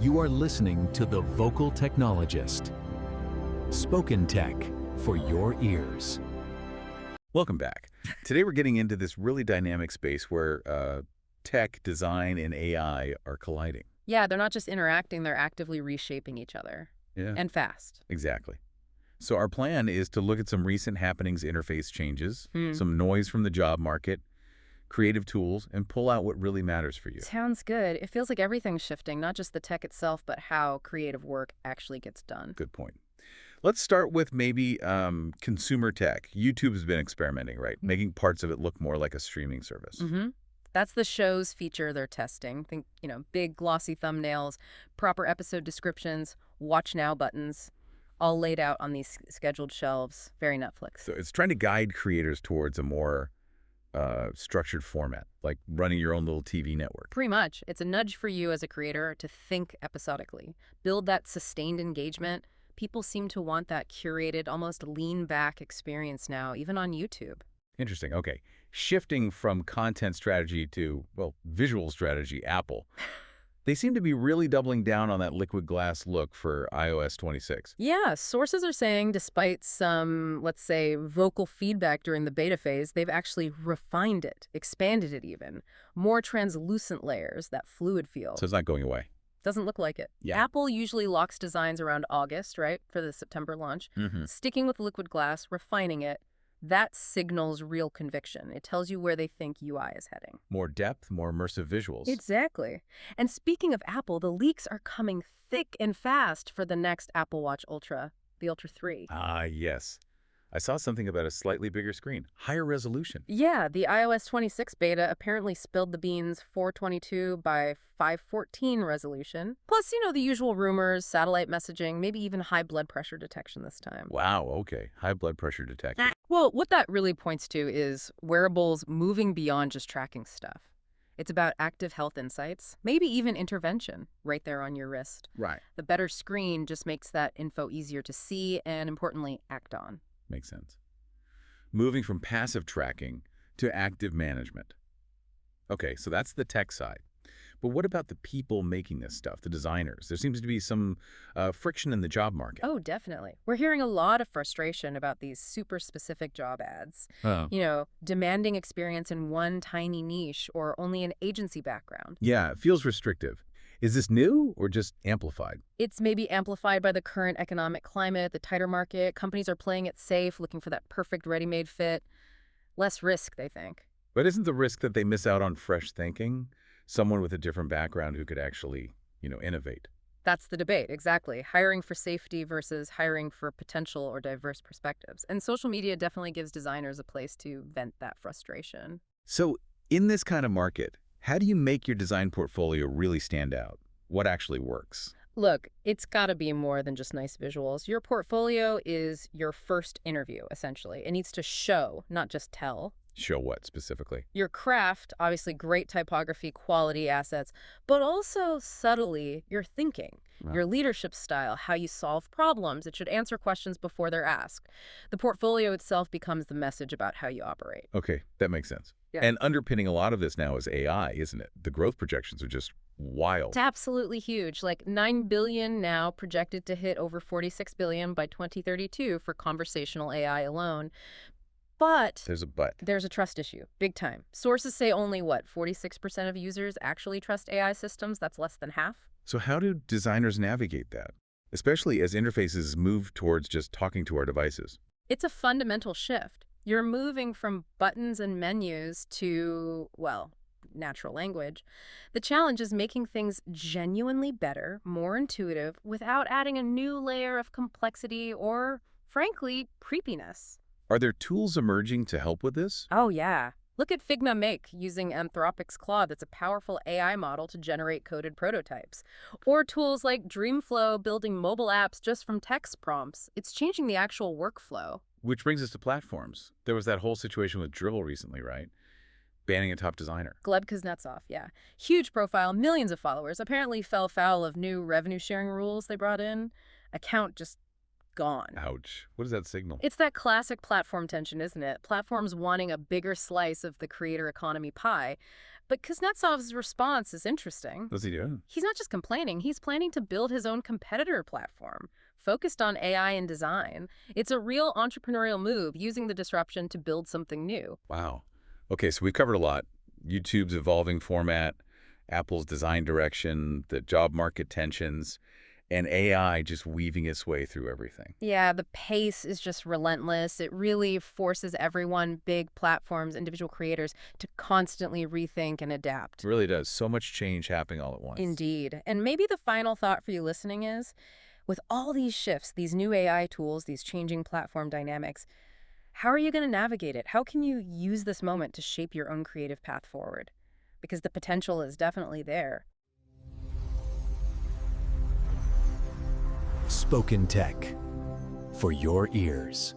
You are listening to The Vocal Technologist. Spoken tech for your ears. Welcome back. Today we're getting into this really dynamic space where tech, design, and AI are colliding. Yeah, they're not just interacting, they're actively reshaping each other. Yeah, And fast. exactly. So our plan is to look at some recent happenings, interface changes, Hmm. some noise from the job market, creative tools, and pull out what really matters for you. Sounds good. It feels like everything's shifting, not just the tech itself, but how creative work actually gets done. Good point. Let's start with maybe consumer tech. YouTube's been experimenting, right? Making parts of it look more like a streaming service. Mm-hmm. That's the show's feature they're testing. Think, big glossy thumbnails, proper episode descriptions, watch now buttons, all laid out on these scheduled shelves. Very Netflix. So it's trying to guide creators towards a more structured format, like running your own little TV network. Pretty much. It's a nudge for you as a creator to think episodically, build that sustained engagement. People seem to want that curated, almost lean-back experience now, even on YouTube. Interesting. Okay. Shifting from content strategy to, well, visual strategy, Apple. They seem to be really doubling down on that liquid glass look for iOS 26. Yeah, sources are saying despite some, let's say, vocal feedback during the beta phase, they've actually refined it, expanded it even. More translucent layers, that fluid feel. So it's not going away. Doesn't look like it. Yeah. Apple usually locks designs around August, right, for the September launch. Mm-hmm. Sticking with liquid glass, refining it, that signals real conviction. It tells you where they think UI is heading. More depth, more immersive visuals. Exactly. And speaking of Apple, the leaks are coming thick and fast for the next Apple Watch Ultra, the Ultra 3. Ah, yes. I saw something about a slightly bigger screen, higher resolution. Yeah, the iOS 26 beta apparently spilled the beans 422 by 514 resolution. Plus, the usual rumors, satellite messaging, maybe even high blood pressure detection this time. Wow, okay. High blood pressure detected. Well, what that really points to is wearables moving beyond just tracking stuff. It's about active health insights, maybe even intervention right there on your wrist. Right. The better screen just makes that info easier to see and, importantly, act on. Makes sense. Moving from passive tracking to active management. Okay, so that's the tech side. But what about the people making this stuff, the designers? There seems to be some friction in the job market. Oh, definitely. We're hearing a lot of frustration about these super specific job ads. Oh. Demanding experience in one tiny niche or only an agency background. Yeah, it feels restrictive. Is this new or just amplified? It's maybe amplified by the current economic climate, the tighter market. Companies are playing it safe, looking for that perfect ready-made fit. Less risk, they think. But isn't the risk that they miss out on fresh thinking? Someone with a different background who could actually, innovate? That's the debate, exactly. Hiring for safety versus hiring for potential or diverse perspectives. And social media definitely gives designers a place to vent that frustration. So in this kind of market, how do you make your design portfolio really stand out? What actually works? Look, it's got to be more than just nice visuals. Your portfolio is your first interview, essentially. It needs to show, not just tell. Show what specifically? Your craft, obviously great typography, quality assets, but also subtly your thinking, Wow. your leadership style, how you solve problems. It should answer questions before they're asked. The portfolio itself becomes the message about how you operate. Okay, that makes sense. Yeah. And underpinning a lot of this now is AI, isn't it? The growth projections are just wild. It's absolutely huge, like 9 billion now projected to hit over 46 billion by 2032 for conversational AI alone. But There's a but. there's a trust issue, big time. Sources say only, 46% of users actually trust AI systems? That's less than half. So how do designers navigate that? Especially as interfaces move towards just talking to our devices. It's a fundamental shift. You're moving from buttons and menus to, natural language. The challenge is making things genuinely better, more intuitive, without adding a new layer of complexity or, frankly, creepiness. Are there tools emerging to help with this? Oh, yeah. Look at Figma Make using Anthropic's Claude. That's a powerful AI model to generate coded prototypes. Or tools like Dreamflow building mobile apps just from text prompts. It's changing the actual workflow. Which brings us to platforms. There was that whole situation with Dribbble recently, right? Banning a top designer. Gleb Kuznetsov, yeah. Huge profile, millions of followers. Apparently fell foul of new revenue-sharing rules they brought in. Account just gone. Ouch. What does that signal? It's that classic platform tension, isn't it? Platforms wanting a bigger slice of the creator economy pie. But Kuznetsov's response is interesting. What's he doing? He's not just complaining, he's planning to build his own competitor platform, focused on AI and design. It's a real entrepreneurial move, using the disruption to build something new. Wow. Okay, so we've covered a lot. YouTube's evolving format, Apple's design direction, the job market tensions, and AI just weaving its way through everything. Yeah, the pace is just relentless. It really forces everyone, big platforms, individual creators, to constantly rethink and adapt. It really does. So much change happening all at once. Indeed. And maybe the final thought for you listening is, with all these shifts, these new AI tools, these changing platform dynamics, how are you going to navigate it? How can you use this moment to shape your own creative path forward? Because the potential is definitely there. Spoken Tech for your ears.